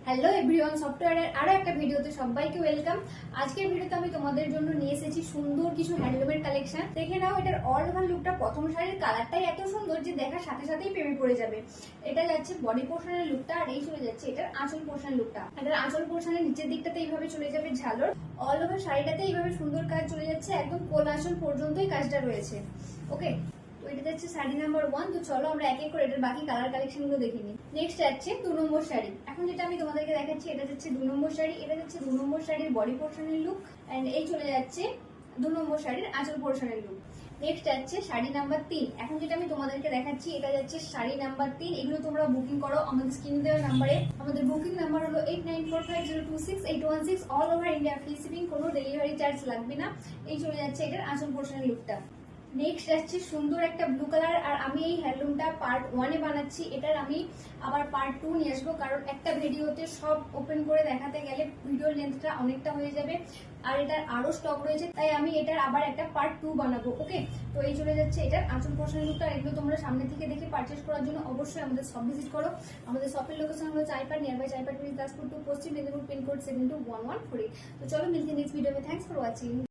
Hello everyone, সফটওয়্যারের আরো একটা ভিডিওতে সবাইকে ওয়েলকাম। আজকের ভিডিওতে আমি তোমাদের জন্য নিয়ে এসেছি সুন্দর কিছু হ্যান্ডলুমের কালেকশন। দেখে নাও এটার অল ওভার লুকটা। প্রথম শাড়ির কালারটাই এত সুন্দর যে দেখার সাথে সাথেই প্রেমে পড়ে যাবে। এটা যাচ্ছে বডি পোর্শনের লুকটা, আর এই চলে যাচ্ছে এটার আঁচল পোর্শন লুকটা। এটার আঁচল পোর্শনের নিচের দিকটাতে এইভাবে চলে যাবে ঝালর। অল ওভার শাড়িটাতে এইভাবে সুন্দর কাজ চলে যাচ্ছে, একদম কোল আঁচল পর্যন্তই কাজটা রয়েছে। ওকে, তো এটা যাচ্ছে শাড়ি নাম্বার 1। তো চলো আমরা এক এক করে এটার বাকি কালার কালেকশন গুলো দেখে নিই। নেক্সট যাচ্ছে 2 নম্বর শাড়ি। এখন যেটা আমি তোমাদেরকে দেখাচ্ছি এটা যাচ্ছে 2 নম্বর শাড়ি। এটা যাচ্ছে 2 নম্বর শাড়ির বডি পোর্শনের লুক, এন্ড এই চলে যাচ্ছে 2 নম্বর শাড়ির আঁচল পোর্শনের লুক। নেক্সট যাচ্ছে শাড়ি নাম্বার 3। এখন যেটা আমি তোমাদেরকে দেখাচ্ছি এটা যাচ্ছে শাড়ি নাম্বার 3। এগুলো তোমরা বুকিং করো আমাদের স্ক্রিনে দেওয়া নাম্বারে। আমাদের বুকিং নাম্বার হলো 8945026816। All over India free shipping, কোনো ডেলিভারি চার্জ লাগবে না। এই চলে যাচ্ছে এটার আঁচল পোর্শনের লুকটা। নেক্সট যাচ্ছে সুন্দর একটা ব্লু কালার, আর আমি এই হ্যান্ডলুমটা পার্ট 1 এ বানাচ্ছি। এটার আমি আবার পার্ট 2 নিয়ে আসবো, কারণ একটা ভিডিওতে সব ওপেন করে দেখাতে গেলে ভিডিওর লেন্থটা অনেকটা হয়ে যাবে, আর এটার আরো স্টক রয়েছে, তাই আমি এটার আবার একটা পার্ট 2 বানাবো। ওকে, তো এই চলে যাচ্ছে এটার আঁচল পোর্শনের লুকটা। এগুলো তোমরা সামনে থেকে দেখে পারচেজ করার জন্য অবশ্যই আমাদের শপ ভিজিট করো। আমাদের শপের লোকেশন হলো চাইপাট, নিয়ারবাই চাইপাট, দাসপুর 2, পশ্চিম মেদিনীপুর, পিনকোড 721148। তো চলো মিলতে নেক্সট ভিডিওতে। Thanks for watching.